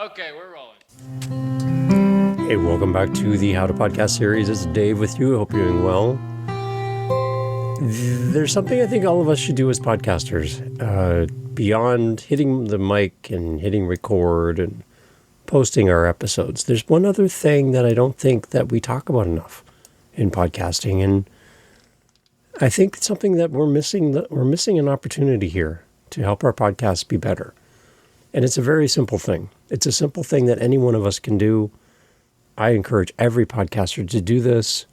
Okay, we're rolling. Hey, welcome back to the How to Podcast series. It's Dave with you. I hope you're doing well. There's something I think all of us should do as podcasters. Beyond hitting the mic and hitting record and posting our episodes, there's one other thing that I don't think that we talk about enough in podcasting. And I think it's something that we're missing an opportunity here to help our podcasts be better. And it's a very simple thing. It's a simple thing that any one of us can do. I encourage every podcaster to do this.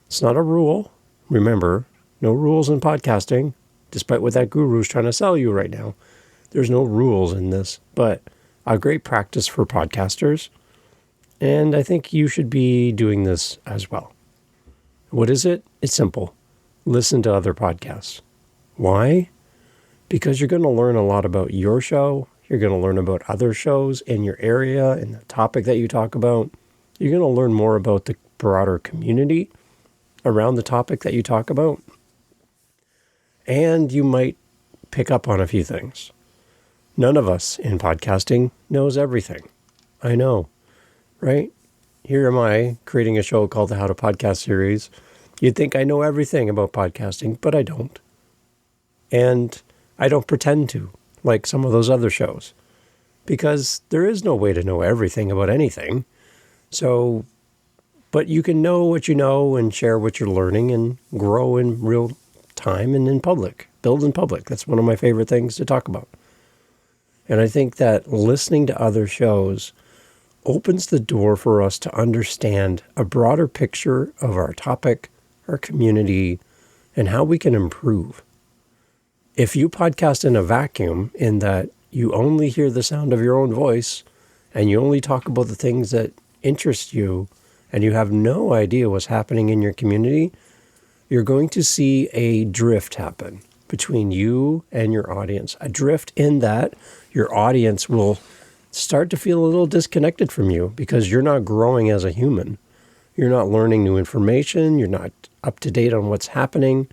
It's not a rule. Remember, no rules in podcasting, despite what that guru is trying to sell you right now. There's no rules in this, but a great practice for podcasters. And I think you should be doing this as well. What is it? It's simple. Listen to other podcasts. Why? Because you're going to learn a lot about your show. You're going to learn about other shows in your area and the topic that you talk about. You're going to learn more about the broader community around the topic that you talk about. And you might pick up on a few things. None of us in podcasting knows everything. I know, right? Here am I creating a show called the How to Podcast series. You'd think I know everything about podcasting, but I don't. And I don't pretend to, like some of those other shows, because there is no way to know everything about anything. So, but you can know what you know and share what you're learning and grow in real time and in public, build in public. That's one of my favorite things to talk about. And I think that listening to other shows opens the door for us to understand a broader picture of our topic, our community, and how we can improve. If you podcast in a vacuum, in that you only hear the sound of your own voice and you only talk about the things that interest you and you have no idea what's happening in your community, you're going to see a drift happen between you and your audience. A drift in that your audience will start to feel a little disconnected from you because you're not growing as a human. You're not learning new information. You're not up to date on what's happening.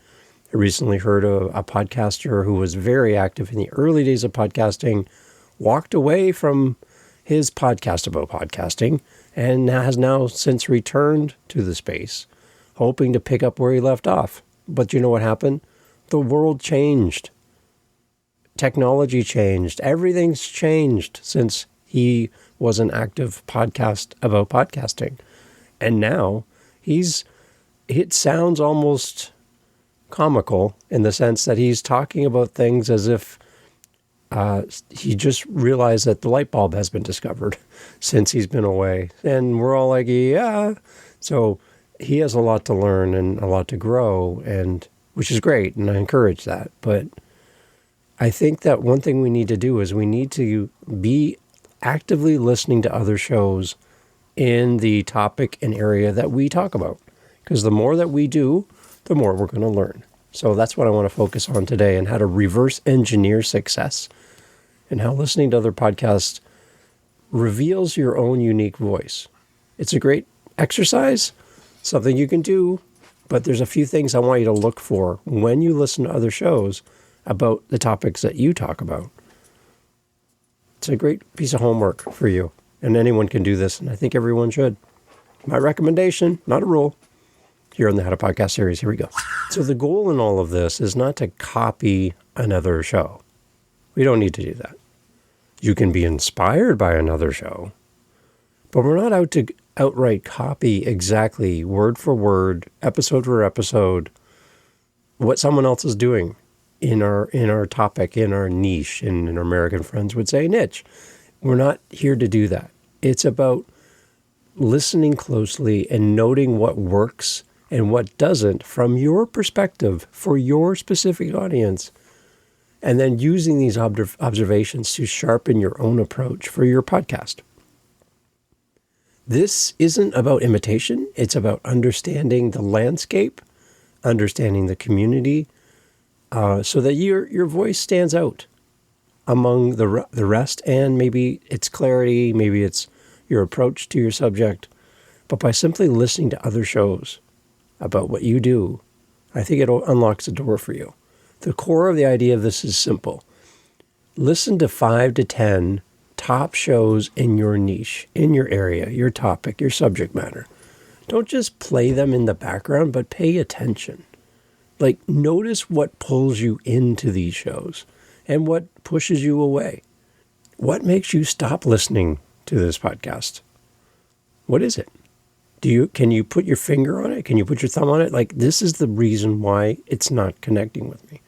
I recently heard a podcaster who was very active in the early days of podcasting, walked away from his podcast about podcasting, and has now since returned to the space, hoping to pick up where he left off. But you know what happened? The world changed. Technology changed. Everything's changed since he was an active podcast about podcasting. And now it sounds almost comical in the sense that he's talking about things as if he just realized that the light bulb has been discovered since he's been away. And we're all like, yeah. So he has a lot to learn and a lot to grow, and which is great, and I encourage that. But I think that one thing we need to do is we need to be actively listening to other shows in the topic and area that we talk about. Because the more that we do, the more we're going to learn. So that's what I want to focus on today, and how to reverse engineer success and how listening to other podcasts reveals your own unique voice. It's a great exercise, something you can do, but there's a few things I want you to look for when you listen to other shows about the topics that you talk about. It's a great piece of homework for you, and anyone can do this, and I think everyone should. My recommendation, not a rule, here on the How to Podcast series. Here we go. So the goal in all of this is not to copy another show. We don't need to do that. You can be inspired by another show, but we're not out to outright copy exactly word for word, episode for episode, what someone else is doing in our topic, in our niche, and our American friends would say niche. We're not here to do that. It's about listening closely and noting what works and what doesn't from your perspective for your specific audience, and then using these observations to sharpen your own approach for your podcast. This isn't about imitation. It's about understanding the landscape, understanding the community, so that your voice stands out among the rest, and maybe it's clarity, maybe it's your approach to your subject. But by simply listening to other shows about what you do, I think it unlocks a door for you. The core of the idea of this is simple. Listen to 5 to 10 top shows in your niche, in your area, your topic, your subject matter. Don't just play them in the background, but pay attention. Like, notice what pulls you into these shows and what pushes you away. What makes you stop listening to this podcast? What is it? Can you put your finger on it? Can you put your thumb on it? Like, this is the reason why it's not connecting with me.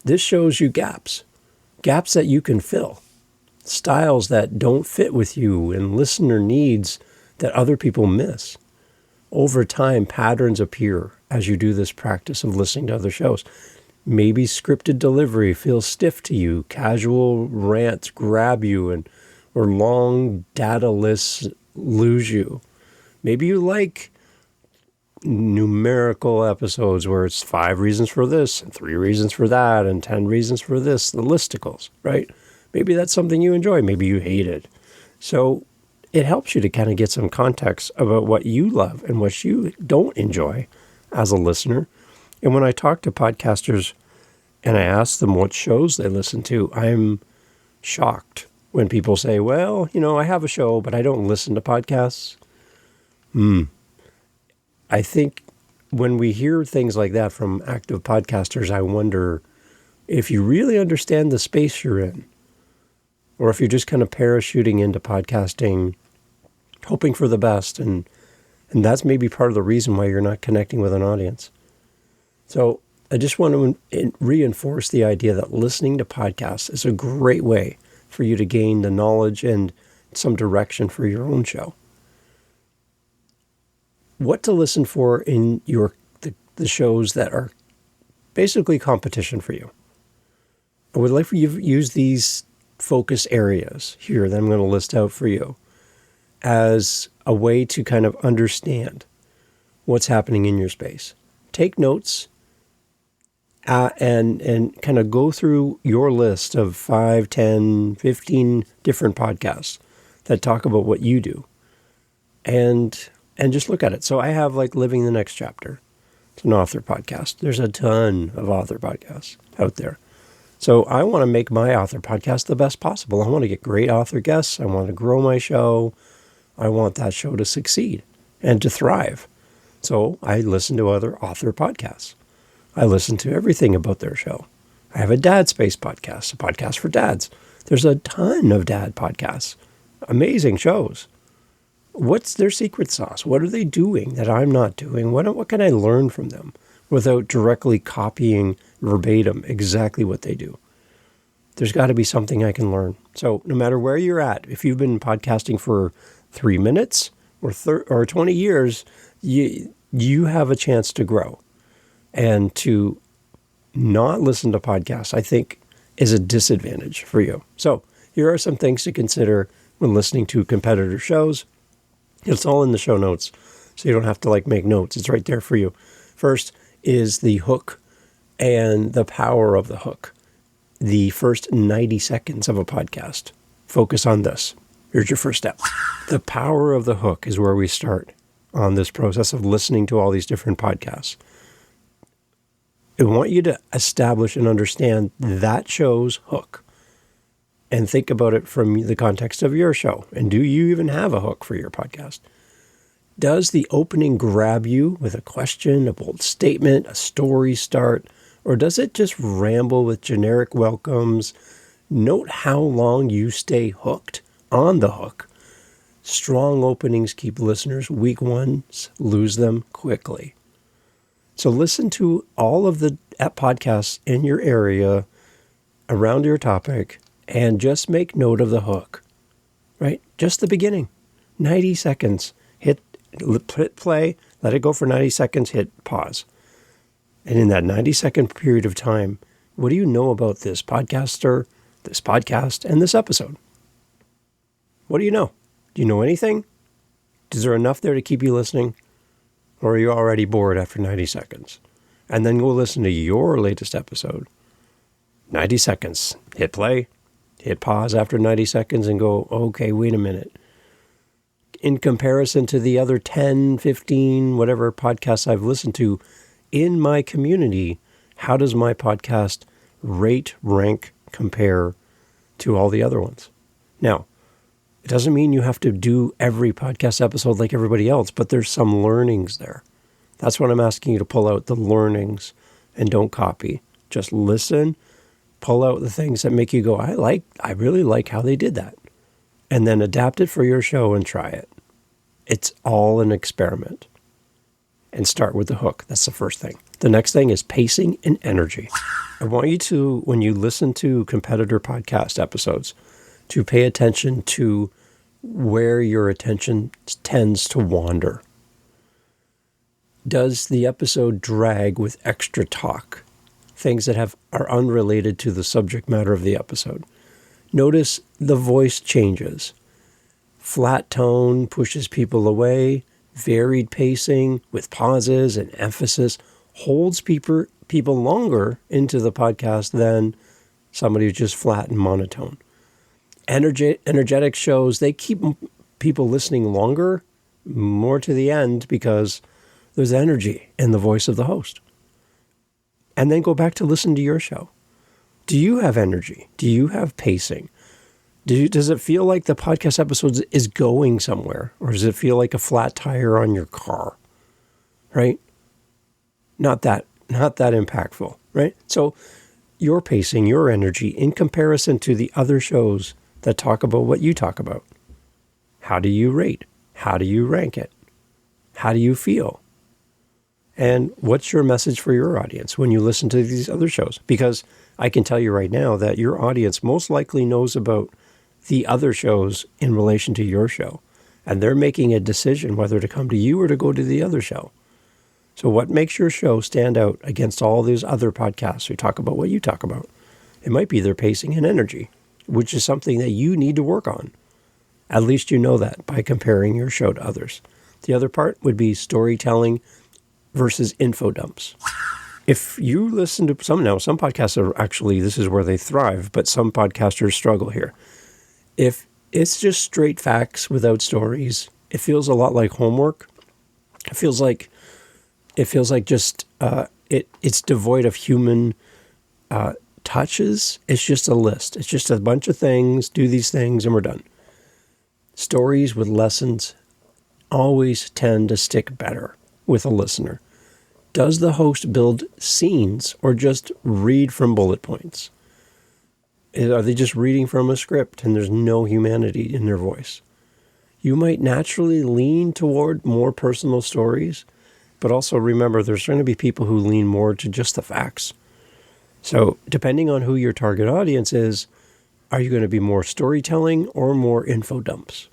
This shows you gaps that you can fill, styles that don't fit with you and listener needs that other people miss. Over time, patterns appear as you do this practice of listening to other shows. Maybe scripted delivery feels stiff to you, casual rants grab you, or long data lists lose you. Maybe you like numerical episodes where it's 5 reasons for this and 3 reasons for that and 10 reasons for this, the listicles, right? Maybe that's something you enjoy. Maybe you hate it. So it helps you to kind of get some context about what you love and what you don't enjoy as a listener. And when I talk to podcasters and I ask them what shows they listen to, I'm shocked when people say, well, I have a show, but I don't listen to podcasts. I think when we hear things like that from active podcasters, I wonder if you really understand the space you're in, or if you're just kind of parachuting into podcasting, hoping for the best, and that's maybe part of the reason why you're not connecting with an audience. So I just want to reinforce the idea that listening to podcasts is a great way for you to gain the knowledge and some direction for your own show. What to listen for in the shows that are basically competition for you. I would like for you to use these focus areas here that I'm going to list out for you as a way to kind of understand what's happening in your space. Take notes and kind of go through your list of 5, 10, 15 different podcasts that talk about what you do. And just look at it. So I have like Living the Next Chapter. It's an author podcast. There's a ton of author podcasts out there. So I want to make my author podcast the best possible. I want to get great author guests. I want to grow my show. I want that show to succeed and to thrive. So I listen to other author podcasts. I listen to everything about their show. I have a dad space podcast, a podcast for dads. There's a ton of dad podcasts. Amazing shows. What's their secret sauce? What are they doing that I'm not doing? What can I learn from them without directly copying verbatim exactly what they do? There's got to be something I can learn. So no matter where you're at, if you've been podcasting for 3 minutes or 20 years, you have a chance to grow. And to not listen to podcasts, I think, is a disadvantage for you. So here are some things to consider when listening to competitor shows. It's all in the show notes, so you don't have to make notes. It's right there for you. First is the hook and the power of the hook. The first 90 seconds of a podcast. Focus on this. Here's your first step. The power of the hook is where we start on this process of listening to all these different podcasts. I want you to establish and understand that show's hook. And think about it from the context of your show. And do you even have a hook for your podcast? Does the opening grab you with a question, a bold statement, a story start, or does it just ramble with generic welcomes? Note how long you stay hooked on the hook. Strong openings keep listeners. Weak ones lose them quickly. So listen to all of the podcasts in your area around your topic and just make note of the hook, right? Just the beginning, 90 seconds, hit play, let it go for 90 seconds, hit pause. And in that 90-second period of time, what do you know about this podcaster, this podcast, and this episode? What do you know? Do you know anything? Is there enough there to keep you listening? Or are you already bored after 90 seconds? And then go listen to your latest episode. 90 seconds, hit play, hit pause after 90 seconds and go, okay, wait a minute. In comparison to the other 10, 15, whatever podcasts I've listened to in my community, how does my podcast rate, rank, compare to all the other ones? Now, it doesn't mean you have to do every podcast episode like everybody else, but there's some learnings there. That's what I'm asking you to pull out, the learnings, and don't copy. Just listen, pull out the things that make you go, I really like how they did that. And then adapt it for your show and try it. It's all an experiment. And start with the hook. That's the first thing. The next thing is pacing and energy. I want you to, when you listen to competitor podcast episodes, to pay attention to where your attention tends to wander. Does the episode drag with extra talk? Things that are unrelated to the subject matter of the episode. Notice the voice changes. Flat tone pushes people away. Varied pacing with pauses and emphasis holds people longer into the podcast than somebody who's just flat and monotone. Energetic shows, they keep people listening longer, more to the end, because there's energy in the voice of the host. And then go back to listen to your show. Do you have energy? Do you have pacing? Does it feel like the podcast episode is going somewhere? Or does it feel like a flat tire on your car? Right? Not that impactful, right? So your pacing, your energy in comparison to the other shows that talk about what you talk about. How do you rate? How do you rank it? How do you feel? And what's your message for your audience when you listen to these other shows? Because I can tell you right now that your audience most likely knows about the other shows in relation to your show. And they're making a decision whether to come to you or to go to the other show. So what makes your show stand out against all these other podcasts who talk about what you talk about? It might be their pacing and energy, which is something that you need to work on. At least you know that by comparing your show to others. The other part would be storytelling versus infodumps. If you listen to some podcasts are actually, this is where they thrive, but some podcasters struggle here. If it's just straight facts without stories, it feels a lot like homework. It feels like just it's devoid of human touches. It's just a list. It's just a bunch of things, do these things, and we're done. Stories with lessons always tend to stick better with a listener. Does the host build scenes or just read from bullet points? Are they just reading from a script and there's no humanity in their voice? You might naturally lean toward more personal stories, but also remember there's going to be people who lean more to just the facts. So depending on who your target audience is, are you going to be more storytelling or more info dumps?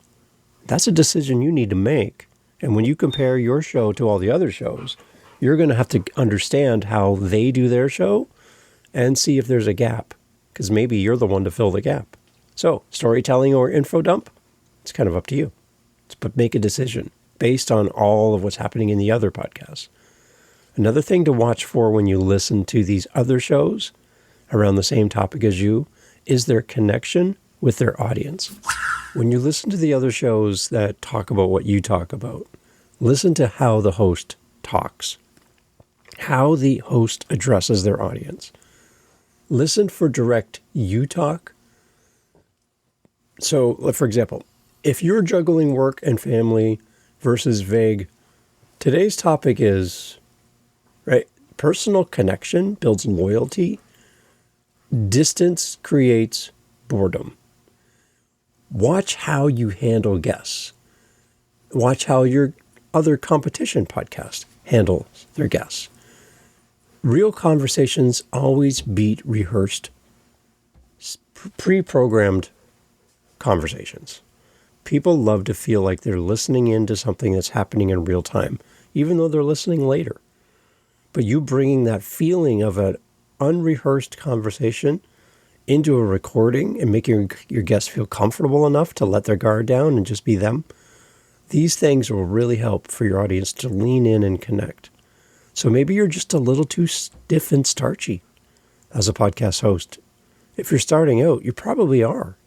That's a decision you need to make. And when you compare your show to all the other shows, you're going to have to understand how they do their show and see if there's a gap, because maybe you're the one to fill the gap. So storytelling or info dump, it's kind of up to you. But make a decision based on all of what's happening in the other podcasts. Another thing to watch for when you listen to these other shows around the same topic as you is their connection with their audience. When you listen to the other shows that talk about what you talk about, listen to how the host talks, how the host addresses their audience. Listen for direct you talk. So, for example, if you're juggling work and family versus vague, today's topic is, right, personal connection builds loyalty. Distance creates boredom. Watch how you handle guests. Watch how your other competition podcast handles their guests. Real conversations always beat rehearsed, pre-programmed conversations. People love to feel like they're listening into something that's happening in real time, even though they're listening later. But you bringing that feeling of an unrehearsed conversation into a recording and making your guests feel comfortable enough to let their guard down and just be them, these things will really help for your audience to lean in and connect. So maybe you're just a little too stiff and starchy as a podcast host. If you're starting out, you probably are,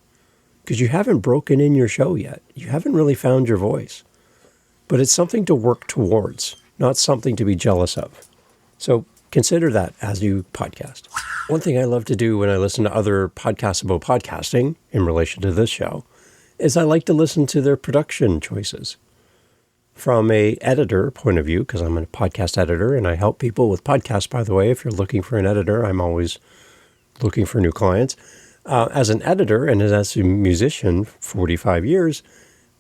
because you haven't broken in your show yet. You haven't really found your voice. But it's something to work towards, not something to be jealous of. So consider that as you podcast. One thing I love to do when I listen to other podcasts about podcasting in relation to this show is I like to listen to their production choices. From a editor point of view, because I'm a podcast editor and I help people with podcasts, by the way. If you're looking for an editor, I'm always looking for new clients. As an editor and as a musician, 45 years,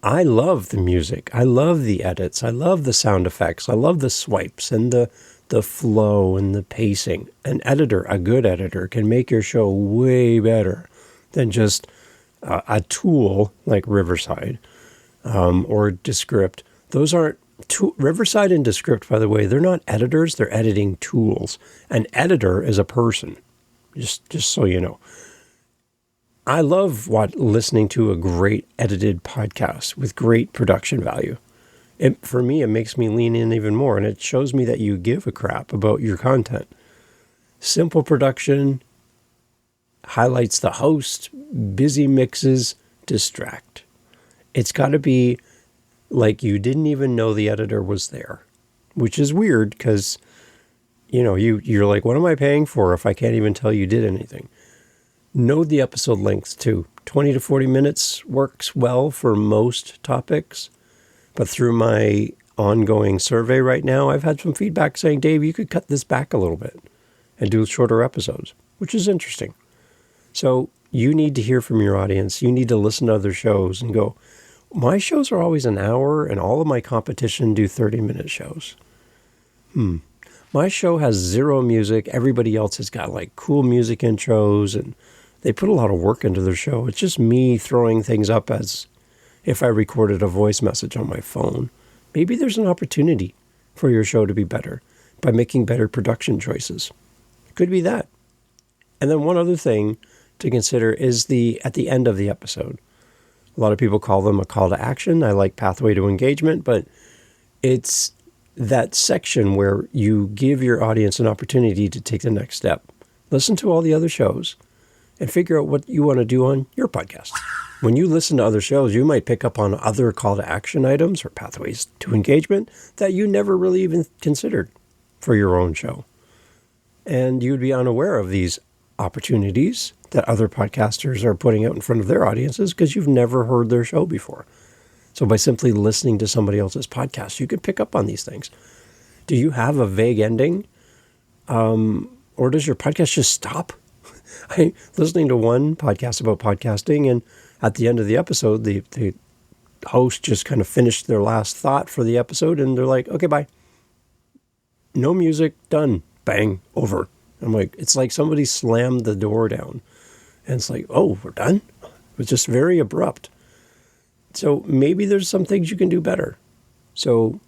I love the music. I love the edits. I love the sound effects. I love the swipes and the flow and the pacing. An editor, a good editor, can make your show way better than just a tool like Riverside or Descript. Those aren't Riverside and Descript, by the way, they're not editors, they're editing tools. An editor is a person, just so you know. I love listening to a great edited podcast with great production value. For me, it makes me lean in even more, and it shows me that you give a crap about your content. Simple production highlights the host, busy mixes, distract. It's got to be like you didn't even know the editor was there, which is weird because, you're like, what am I paying for if I can't even tell you did anything? Know the episode lengths too. 20 to 40 minutes works well for most topics, but through my ongoing survey right now, I've had some feedback saying, Dave, you could cut this back a little bit and do shorter episodes, which is interesting. So you need to hear from your audience. You need to listen to other shows and go, my shows are always an hour, and all of my competition do 30-minute shows. My show has zero music. Everybody else has got like cool music intros, and they put a lot of work into their show. It's just me throwing things up as if I recorded a voice message on my phone. Maybe there's an opportunity for your show to be better by making better production choices. It could be that. And then one other thing to consider is at the end of the episode. A lot of people call them a call to action. I like pathway to engagement, but it's that section where you give your audience an opportunity to take the next step. Listen to all the other shows and figure out what you want to do on your podcast. When you listen to other shows, you might pick up on other call to action items or pathways to engagement that you never really even considered for your own show. And you'd be unaware of these opportunities that other podcasters are putting out in front of their audiences because you've never heard their show before. So by simply listening to somebody else's podcast, you can pick up on these things. Do you have a vague ending? Or does your podcast just stop? Listening to one podcast about podcasting, and at the end of the episode, the host just kind of finished their last thought for the episode, and they're like, okay, bye. No music, done. Bang, over. I'm like, it's like somebody slammed the door down. And it's like, oh, we're done? It was just very abrupt. So maybe there's some things you can do better. So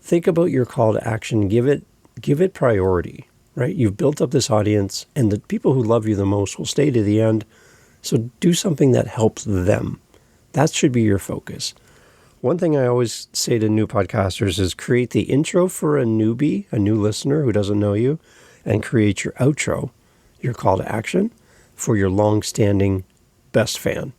think about your call to action. Give it priority, right? You've built up this audience, and the people who love you the most will stay to the end. So do something that helps them. That should be your focus. One thing I always say to new podcasters is create the intro for a newbie, a new listener who doesn't know you, and create your outro, your call to action, for your long-standing best fan.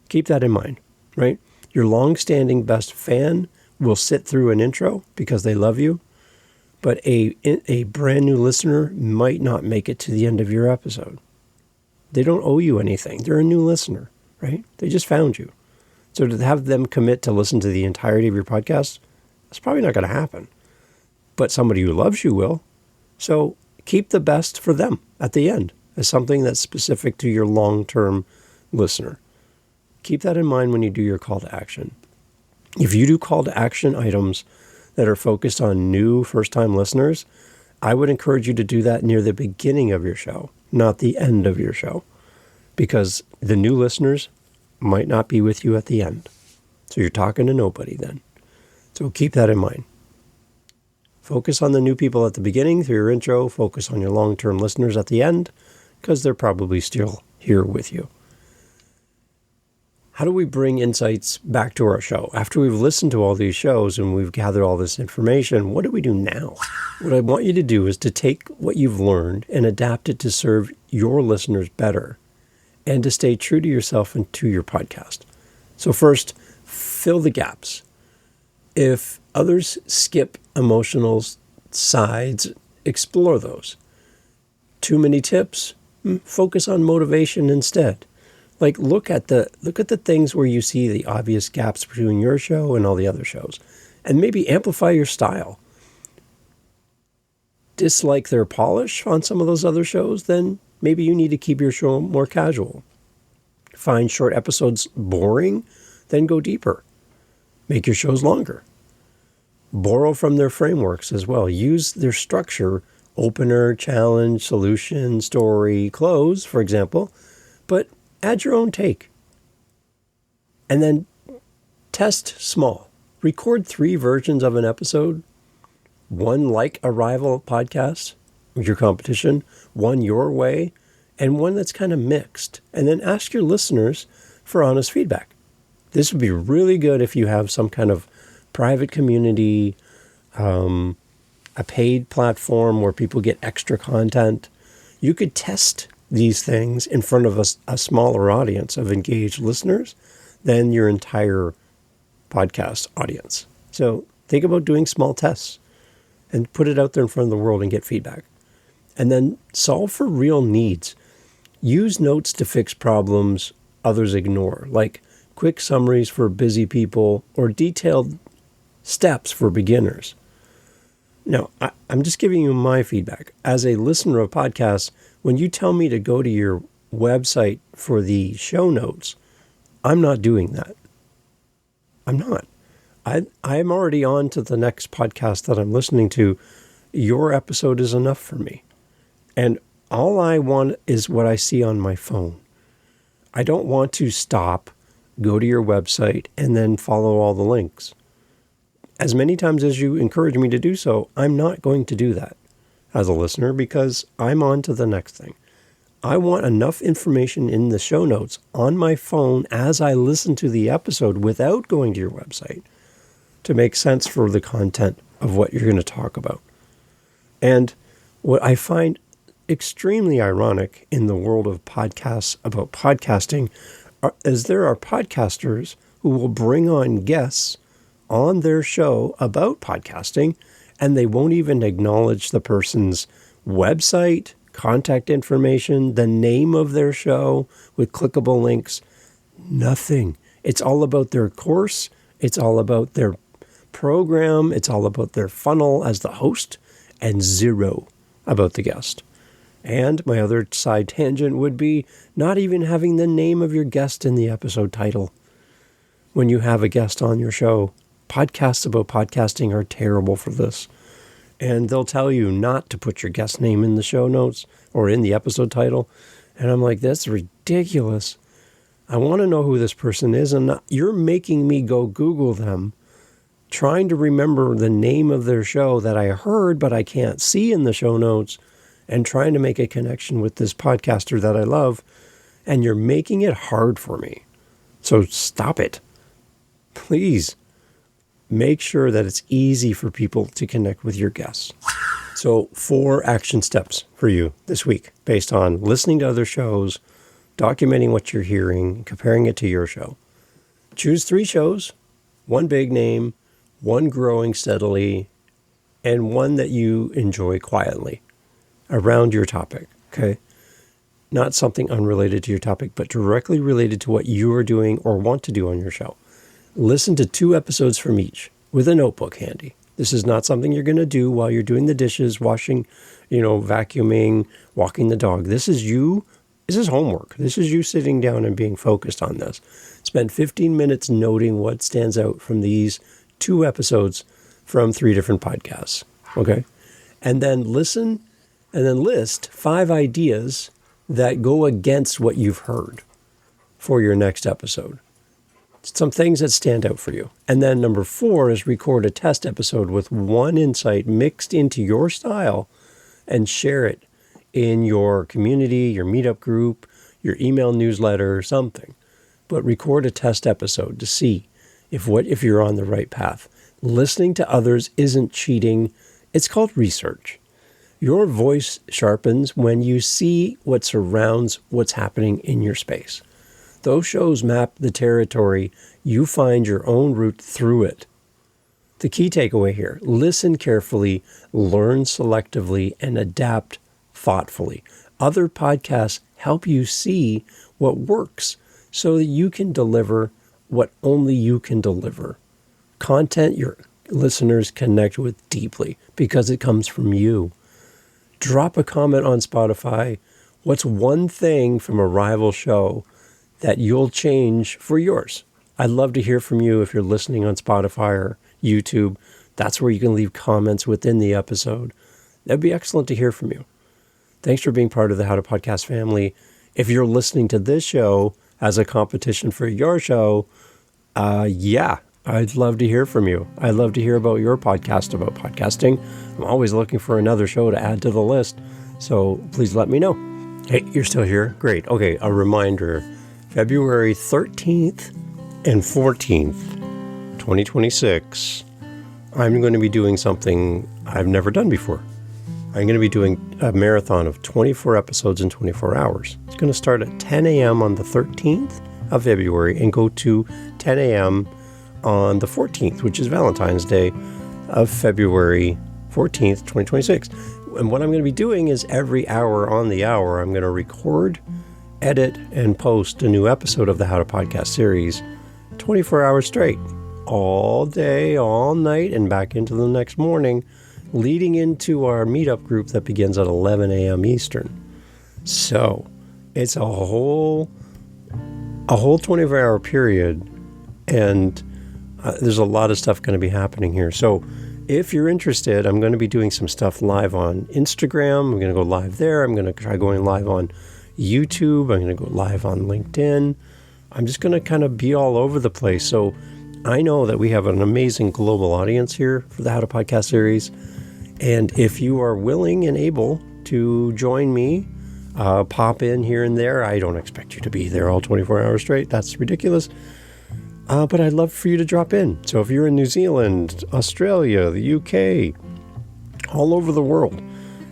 Keep that in mind, right? Your long-standing best fan will sit through an intro because they love you, but a brand new listener might not make it to the end of your episode. They don't owe you anything. They're a new listener, right? They just found you. So to have them commit to listen to the entirety of your podcast, that's probably not going to happen. But somebody who loves you will. So keep the best for them at the end as something that's specific to your long-term listener. Keep that in mind when you do your call to action. If you do call to action items that are focused on new first-time listeners, I would encourage you to do that near the beginning of your show, not the end of your show, because the new listeners might not be with you at the end. So you're talking to nobody then. So keep that in mind. Focus on the new people at the beginning through your intro. Focus on your long-term listeners at the end because they're probably still here with you. How do we bring insights back to our show? After we've listened to all these shows and we've gathered all this information, what do we do now? What I want you to do is to take what you've learned and adapt it to serve your listeners better and to stay true to yourself and to your podcast. So first, fill the gaps. If others skip emotional sides, explore those. Too many tips? Focus on motivation instead. Like look at the things where you see the obvious gaps between your show and all the other shows, and maybe amplify your style. Dislike their polish on some of those other shows, then maybe you need to keep your show more casual. Find short episodes boring, then go deeper. Make your shows longer. Borrow from their frameworks as well. Use their structure, opener, challenge, solution, story, close, for example, but add your own take. And then test small. Record 3 versions of an episode. One like a rival podcast, your competition, one your way, and one that's kind of mixed. And then ask your listeners for honest feedback. This would be really good if you have some kind of private community, a paid platform where people get extra content. You could test these things in front of a smaller audience of engaged listeners than your entire podcast audience. So think about doing small tests and put it out there in front of the world and get feedback. And then solve for real needs. Use notes to fix problems others ignore, like quick summaries for busy people or detailed steps for beginners. Now, I'm just giving you my feedback. As a listener of podcasts, when you tell me to go to your website for the show notes, I'm not doing that. I'm not. I'm already on to the next podcast that I'm listening to. Your episode is enough for me. And all I want is what I see on my phone. I don't want to stop, go to your website, and then follow all the links. As many times as you encourage me to do so, I'm not going to do that as a listener because I'm on to the next thing. I want enough information in the show notes on my phone as I listen to the episode without going to your website to make sense for the content of what you're going to talk about. And what I find extremely ironic in the world of podcasts about podcasting is there are podcasters who will bring on guests on their show about podcasting, and they won't even acknowledge the person's website, contact information, the name of their show with clickable links. Nothing. It's all about their course. It's all about their program. It's all about their funnel as the host, and zero about the guest. And my other side tangent would be not even having the name of your guest in the episode title. When you have a guest on your show, podcasts about podcasting are terrible for this. And they'll tell you not to put your guest name in the show notes or in the episode title. And I'm like, that's ridiculous. I want to know who this person is. And you're making me go Google them, trying to remember the name of their show that I heard, but I can't see in the show notes, and trying to make a connection with this podcaster that I love. And you're making it hard for me. So stop it. Please. Make sure that it's easy for people to connect with your guests. So 4 action steps for you this week based on listening to other shows, documenting what you're hearing, comparing it to your show. Choose 3 shows, 1 big name, 1 growing steadily, and 1 that you enjoy quietly around your topic, okay? Not something unrelated to your topic, but directly related to what you are doing or want to do on your show. Listen to 2 episodes from each with a notebook handy. This is not something you're going to do while you're doing the dishes, washing, vacuuming, walking the dog. This is you. This is homework. This is you sitting down and being focused on this. Spend 15 minutes noting what stands out from these 2 episodes from 3 different podcasts. Okay? And then listen and then list 5 ideas that go against what you've heard for your next episode. Some things that stand out for you. And then number 4 is record a test episode with 1 insight mixed into your style and share it in your community, your meetup group, your email newsletter, something. But record a test episode to see if you're on the right path. Listening to others isn't cheating. It's called research. Your voice sharpens when you see what surrounds what's happening in your space. Those shows map the territory. You find your own route through it. The key takeaway here, listen carefully, learn selectively, and adapt thoughtfully. Other podcasts help you see what works so that you can deliver what only you can deliver. Content your listeners connect with deeply because it comes from you. Drop a comment on Spotify. What's one thing from a rival show that you'll change for yours? I'd love to hear from you if you're listening on Spotify or YouTube. That's where you can leave comments within the episode. That'd be excellent to hear from you. Thanks for being part of the How to Podcast family. If you're listening to this show as a competition for your show, I'd love to hear from you. I'd love to hear about your podcast about podcasting. I'm always looking for another show to add to the list, so please let me know. Hey, you're still here? Great. Okay, a reminder, February 13th and 14th, 2026, I'm going to be doing something I've never done before. I'm going to be doing a marathon of 24 episodes in 24 hours. It's going to start at 10 a.m. on the 13th of February and go to 10 a.m. on the 14th, which is Valentine's Day of February 14th, 2026. And what I'm going to be doing is every hour on the hour, I'm going to record, edit, and post a new episode of the How to Podcast series 24 hours straight, all day, all night, and back into the next morning, leading into our meetup group that begins at 11 a.m. Eastern. So it's a whole 24-hour period, and there's a lot of stuff going to be happening here. So if you're interested, I'm going to be doing some stuff live on Instagram. I'm going to go live there. I'm going to try going live on YouTube. I'm going to go live on LinkedIn. I'm just going to kind of be all over the place. So I know that we have an amazing global audience here for the How to Podcast series. And if you are willing and able to join me, pop in here and there. I don't expect you to be there all 24 hours straight. That's ridiculous. But I'd love for you to drop in. So if you're in New Zealand, Australia, the UK, all over the world,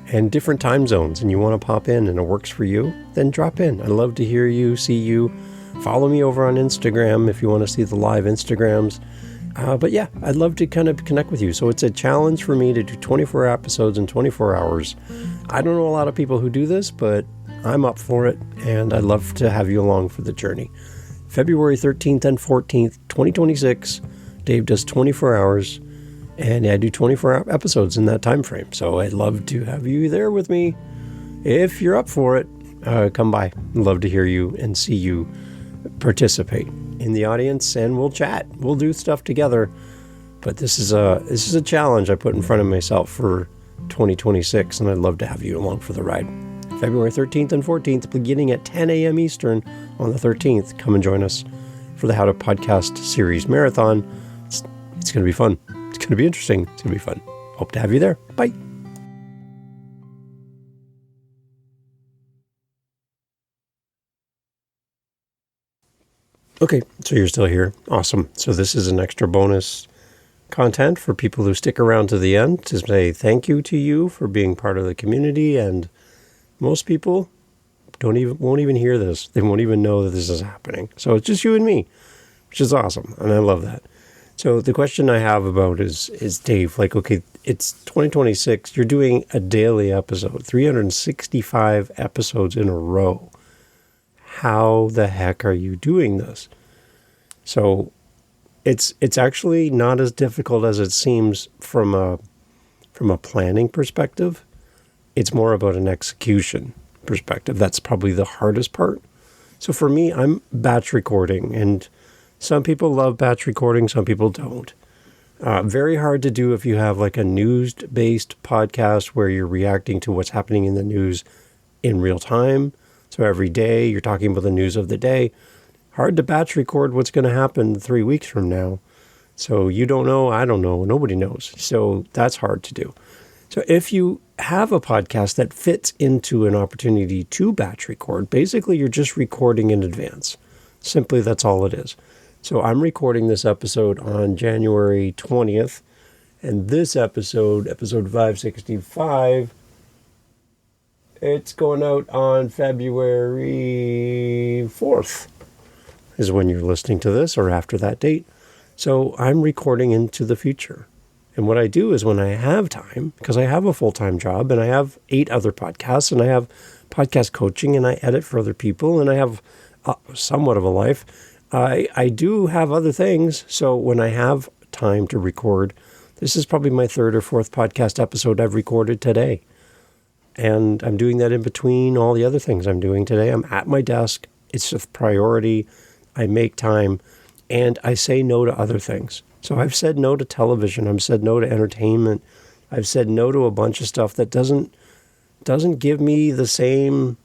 and different time zones, and you want to pop in and it works for you, then drop in. I'd love to hear you, see you. Follow me over on Instagram if you want to see the live Instagrams. But yeah, I'd love to kind of connect with you. So it's a challenge for me to do 24 episodes in 24 hours. I don't know a lot of people who do this, but I'm up for it, and I'd love to have you along for the journey. February 13th and 14th, 2026, Dave does 24 hours, and I do 24 episodes in that time frame. So I'd love to have you there with me. If you're up for it, come by. I'd love to hear you and see you participate in the audience, and we'll chat. We'll do stuff together. But this is a challenge I put in front of myself for 2026, and I'd love to have you along for the ride. February 13th and 14th, beginning at 10 a.m. Eastern on the 13th. Come and join us for the How to Podcast series marathon. It's going to be fun. It's going to be interesting. It's going to be fun. Hope to have you there. Bye. Okay, so you're still here. Awesome. So this is an extra bonus content for people who stick around to the end to say thank you to you for being part of the community. And most people won't even hear this. They won't even know that this is happening. So it's just you and me, which is awesome. And I love that. So the question I have about is Dave, like, okay, it's 2026. You're doing a daily episode, 365 episodes in a row. How the heck are you doing this? So it's actually not as difficult as it seems from a planning perspective. It's more about an execution perspective. That's probably the hardest part. So for me, I'm batch recording, and some people love batch recording, some people don't. Very hard to do if you have like a news-based podcast where you're reacting to what's happening in the news in real time. So every day you're talking about the news of the day. Hard to batch record what's going to happen 3 weeks from now. So you don't know, I don't know, nobody knows. So that's hard to do. So if you have a podcast that fits into an opportunity to batch record, basically you're just recording in advance. Simply, that's all it is. So I'm recording this episode on January 20th, and this episode 565, it's going out on February 4th is when you're listening to this, or after that date. So I'm recording into the future. And what I do is when I have time, because I have a full-time job and I have 8 other podcasts and I have podcast coaching and I edit for other people and I have somewhat of a life. I do have other things. So when I have time to record, this is probably my third or fourth podcast episode I've recorded today. And I'm doing that in between all the other things I'm doing today. I'm at my desk. It's a priority. I make time and I say no to other things. So I've said no to television. I've said no to entertainment. I've said no to a bunch of stuff that doesn't give me the same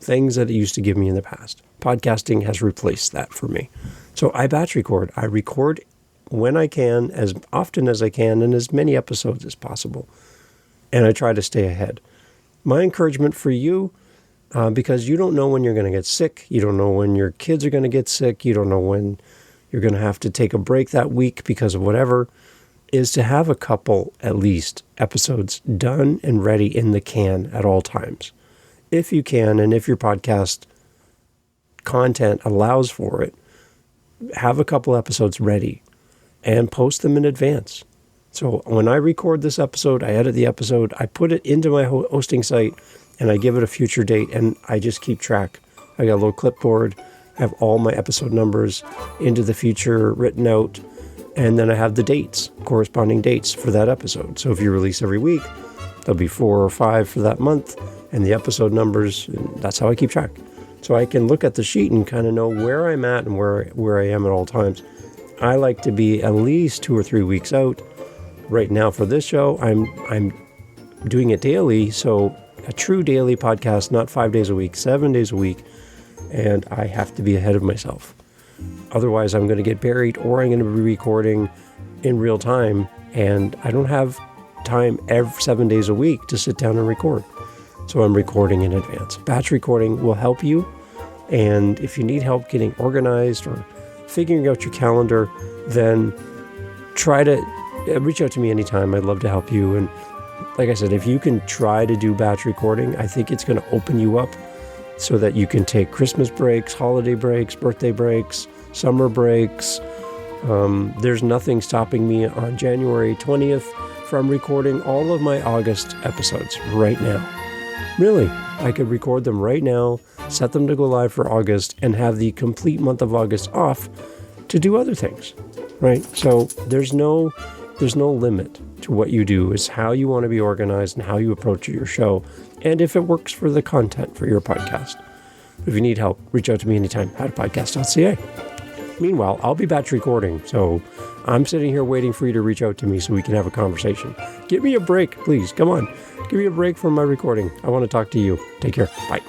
things that it used to give me in the past. Podcasting has replaced that for me. So I batch record. I record when I can, as often as I can, and as many episodes as possible. And I try to stay ahead. My encouragement for you, because you don't know when you're going to get sick. You don't know when your kids are going to get sick. You don't know when you're going to have to take a break that week because of whatever, is to have a couple, at least, episodes done and ready in the can at all times. If you can, and if your podcast content allows for it, have a couple episodes ready and post them in advance. So when I record this episode, I edit the episode, I put it into my hosting site, and I give it a future date, and I just keep track. I got a little clipboard, I have all my episode numbers into the future written out, and then I have the dates, corresponding dates for that episode. So if you release every week, there'll be 4 or 5 for that month, and the episode numbers, and that's how I keep track. So I can look at the sheet and kind of know where I'm at and where I am at all times. I like to be at least 2 or 3 weeks out. Right now for this show, I'm doing it daily, so a true daily podcast, not 5 days a week, 7 days a week, and I have to be ahead of myself. Otherwise, I'm going to get buried, or I'm going to be recording in real time, and I don't have time every 7 days a week to sit down and record. So I'm recording in advance. Batch recording will help you, and if you need help getting organized or figuring out your calendar, then try to reach out to me anytime. I'd love to help you. And like I said, if you can try to do batch recording, I think it's going to open you up so that you can take Christmas breaks, holiday breaks, birthday breaks, summer breaks. There's nothing stopping me on January 20th from recording all of my August episodes right now. Really, I could record them right now, set them to go live for August, and have the complete month of August off to do other things, right? So there's no limit to what you do. It's how you want to be organized and how you approach your show, and if it works for the content for your podcast. If you need help, reach out to me anytime at podcast.ca. Meanwhile, I'll be batch recording, so I'm sitting here waiting for you to reach out to me so we can have a conversation. Give me a break, please. Come on. Give me a break from my recording. I want to talk to you. Take care. Bye.